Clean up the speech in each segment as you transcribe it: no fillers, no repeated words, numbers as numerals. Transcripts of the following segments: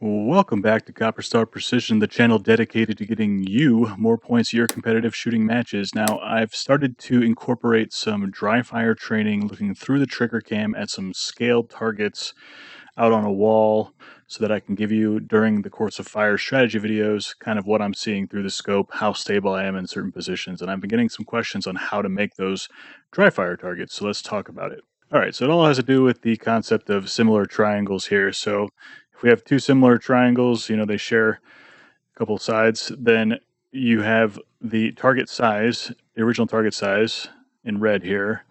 Welcome back to Copper Star Precision, the channel dedicated to getting you more points at your competitive shooting matches. Now, I've started to incorporate some dry fire training, looking through the trigger cam at some scaled targets out on a wall so that I can give you, during the course of fire strategy videos, kind of what I'm seeing through the scope, how stable I am in certain positions. And I've been getting some questions on how to make those dry fire targets, so let's talk about it. All right, so it all has to do with the concept of similar triangles here. So if we have two similar triangles, they share a couple sides, then you have the target size, the original target size in red here,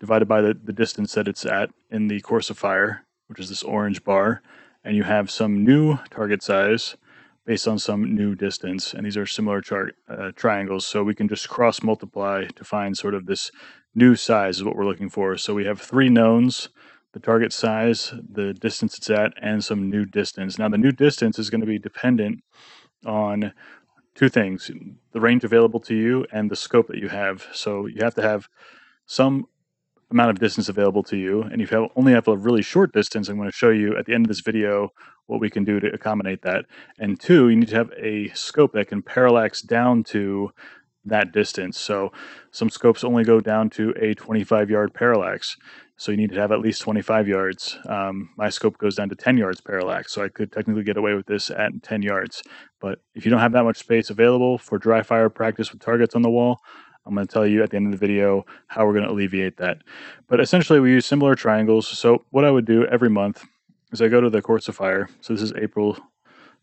divided by the distance that it's at in the course of fire, which is this orange bar, and you have some new target size based on some new distance, and these are similar triangles, so we can just cross multiply to find sort of this new size is what we're looking for. So we have three knowns: the target size, the distance it's at, and some new distance. Now the new distance is going to be dependent on two things: the range available to you and the scope that you have. So you have to have some amount of distance available to you, and if you only have a really short distance, I'm going to show you at the end of this video what we can do to accommodate that. And two, you need to have a scope that can parallax down to that distance. So some scopes only go down to a 25-yard parallax, so you need to have at least 25 yards. My scope goes down to 10 yards parallax, so I could technically get away with this at 10 yards. But if you don't have that much space available for dry fire practice with targets on the wall, I'm going to tell you at the end of the video how we're going to alleviate that. But essentially, we use similar triangles. So what I would do every month is I go to the course of fire. So this is April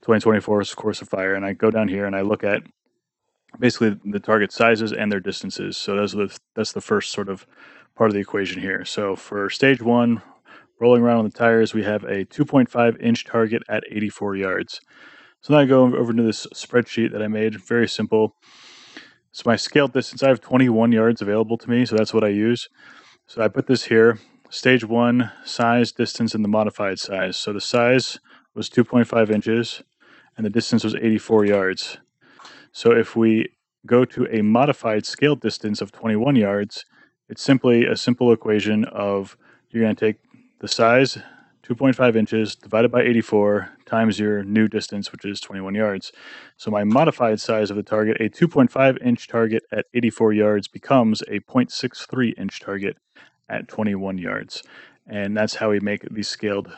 2024's course of fire, and I go down here and I look at basically the target sizes and their distances. So that's the first sort of part of the equation here. So for stage one, rolling around on the tires, we have a 2.5-inch target at 84 yards. So now I go over to this spreadsheet that I made, very simple. So my scaled distance, I have 21 yards available to me, so that's what I use. So I put this here: stage one, size, distance, and the modified size. So the size was 2.5 inches, and the distance was 84 yards. So if we go to a modified scaled distance of 21 yards, it's simply a simple equation of you're going to take the size, 2.5 inches, divided by 84 times your new distance, which is 21 yards. So my modified size of the target, a 2.5-inch target at 84 yards, becomes a 0.63-inch target at 21 yards. And that's how we make these scaled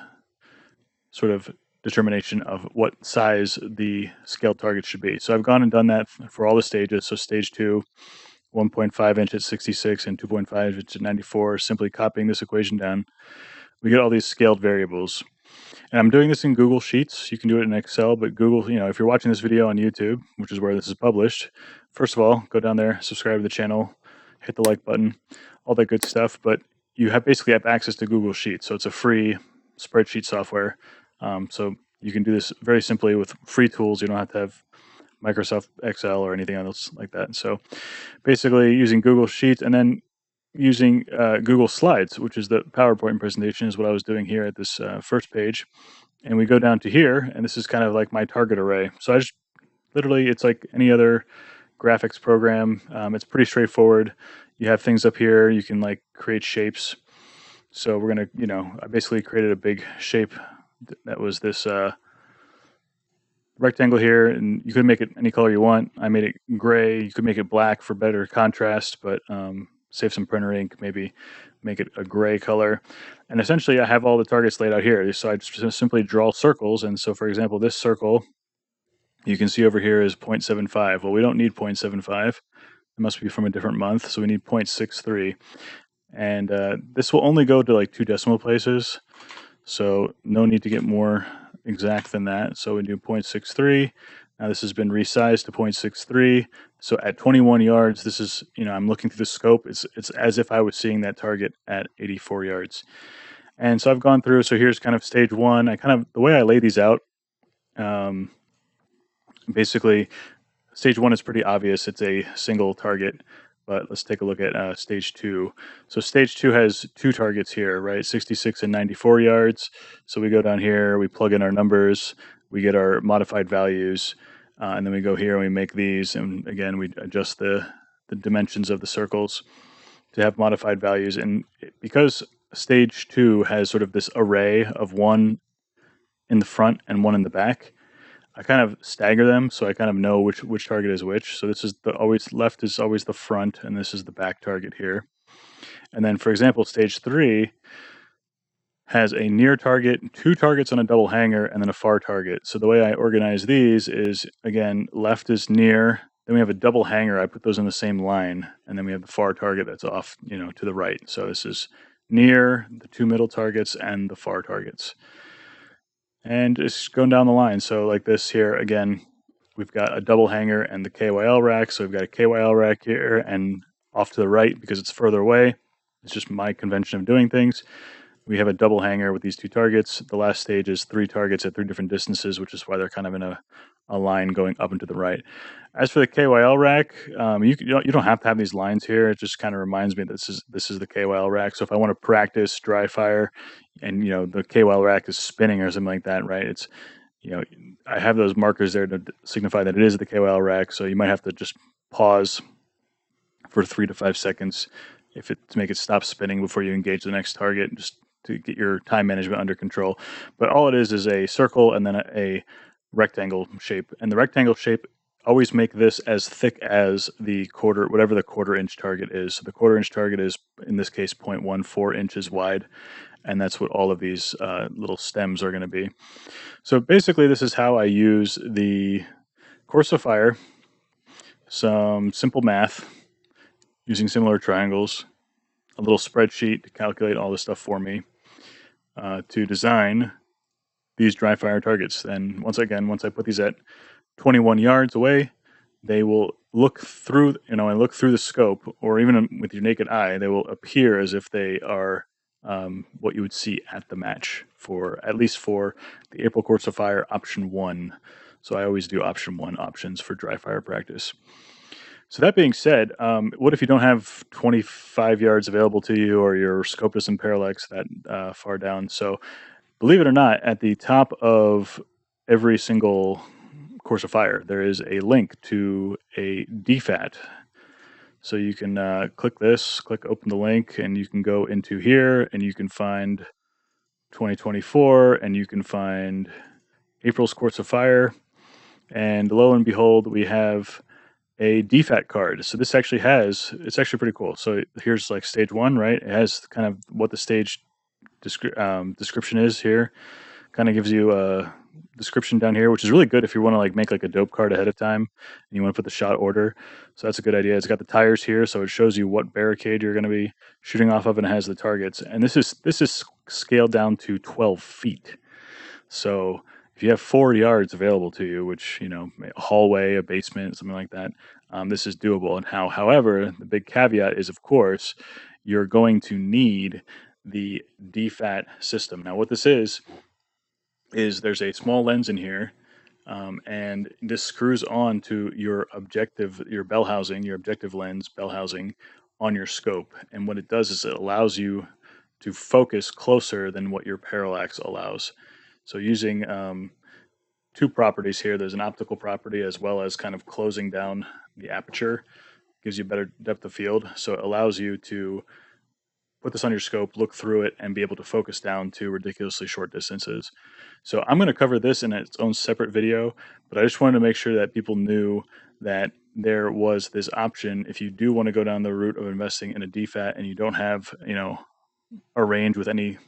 sort of determination of what size the scaled target should be. So I've gone and done that for all the stages. So stage two, 1.5 inch at 66 and 2.5 inch at 94, simply copying this equation down. We get all these scaled variables. And I'm doing this in Google Sheets. You can do it in Excel, but Google, if you're watching this video on YouTube, which is where this is published, first of all, go down there, subscribe to the channel, hit the like button, all that good stuff. But you basically have access to Google Sheets. So it's a free spreadsheet software. So you can do this very simply with free tools. You don't have to have Microsoft Excel or anything else like that. So basically using Google Sheets and then using Google Slides, which is the PowerPoint presentation, is what I was doing here at this first page. And we go down to here, and this is kind of like my target array. So I just literally, it's like any other graphics program. It's pretty straightforward. You have things up here. You can like create shapes. So we're going to, I basically created a big shape that was this rectangle here, and you could make it any color you want. I made it gray. You could make it black for better contrast, but save some printer ink, maybe make it a gray color. And essentially I have all the targets laid out here. So I just simply draw circles. And so for example, this circle you can see over here is 0.75. Well, we don't need 0.75. It must be from a different month. So we need 0.63. And this will only go to like 2 decimal places. So no need to get more exact than that. So we do 0.63. Now this has been resized to 0.63. So at 21 yards, this is, I'm looking through the scope. It's as if I was seeing that target at 84 yards. And so I've gone through. So here's kind of stage one. The way I lay these out, basically stage one is pretty obvious. It's a single target. But let's take a look at stage two. So stage two has two targets here, right? 66 and 94 yards. So we go down here, we plug in our numbers, we get our modified values, and then we go here and we make these. And again, we adjust the dimensions of the circles to have modified values. And because stage two has sort of this array of 1 in the front and one in the back. I kind of stagger them so I kind of know which target is which. So this is the always left is always the front, and this is the back target here. And then, for example, stage 3 has a near target, 2 targets on a double hanger, and then a far target. So the way I organize these is, again, left is near, then we have a double hanger. I put those in the same line, and then we have the far target that's off, to the right. So this is near, the 2 middle targets, and the far targets. And just going down the line. So like this here, again, we've got a double hanger and the KYL rack. So we've got a KYL rack here, and off to the right, because it's further away, it's just my convention of doing things, we have a double hanger with these 2 targets. The last stage is 3 targets at 3 different distances, which is why they're kind of in a line going up and to the right. As for the KYL rack, you don't have to have these lines here. It just kind of reminds me that this is the KYL rack. So if I want to practice dry fire, and the KYL rack is spinning or something like that, right? It's I have those markers there to signify that it is the KYL rack. So you might have to just pause for 3 to 5 seconds to make it stop spinning before you engage the next target, just to get your time management under control. But all it is a circle and then a rectangle shape. And the rectangle shape, always make this as thick as whatever the quarter-inch target is. So the quarter-inch target is, in this case, 0.14 inches wide. And that's what all of these little stems are going to be. So basically, this is how I use the course of fire, some simple math using similar triangles, a little spreadsheet to calculate all this stuff for me, to design these dry fire targets. And once I put these at 21 yards away, they will look through, look through the scope, or even with your naked eye, they will appear as if they are what you would see at the match, at least for the April Course of Fire option 1. So I always do option 1 options for dry fire practice. So that being said, what if you don't have 25 yards available to you, or your scope doesn't parallax that far down? So believe it or not, at the top of every single course of fire, there is a link to a DFAT. So you can click open the link, and you can go into here, and you can find 2024, and you can find April's Course of Fire. And lo and behold, we have a DFAT card. So this actually it's actually pretty cool. So here's like stage 1, right? It has kind of what the stage description is here. Kind of gives you a description down here, which is really good if you want to make like a dope card ahead of time and you want to put the shot order. So that's a good idea. It's got the tires here, so it shows you what barricade you're going to be shooting off of, and it has the targets. And this is scaled down to 12 feet. So if you have 4 yards available to you, which, a hallway, a basement, something like that, this is doable. And however, the big caveat is, of course, you're going to need the DFAT system. Now, what this is there's a small lens in here, and this screws on to your bell housing, your objective lens bell housing on your scope. And what it does is it allows you to focus closer than what your parallax allows. So using 2 properties here, there's an optical property as well as kind of closing down the aperture, gives you better depth of field. So it allows you to put this on your scope, look through it, and be able to focus down to ridiculously short distances. So I'm going to cover this in its own separate video, but I just wanted to make sure that people knew that there was this option if you do want to go down the route of investing in a DFAT and you don't have, a range with any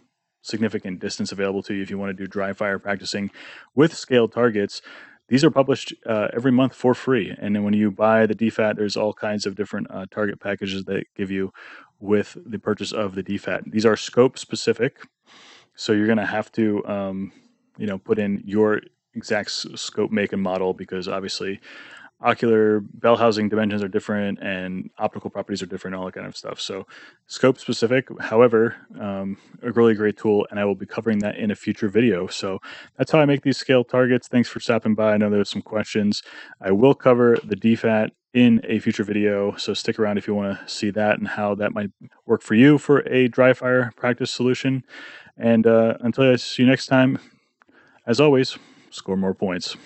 significant distance available to you. If you want to do dry fire practicing with scaled targets, these are published every month for free. And then when you buy the DFAT, there's all kinds of different target packages that give you with the purchase of the DFAT. These are scope specific, so you're going to have to put in your exact scope, make, and model, because obviously ocular bell housing dimensions are different and optical properties are different, all that kind of stuff. So scope specific, however, a really great tool, and I will be covering that in a future video. So that's how I make these scale targets. Thanks for stopping by. I know there's some questions. I will cover the DFAT in a future video, so stick around if you want to see that and how that might work for you for a dry fire practice solution. And until I see you next time, as always, score more points.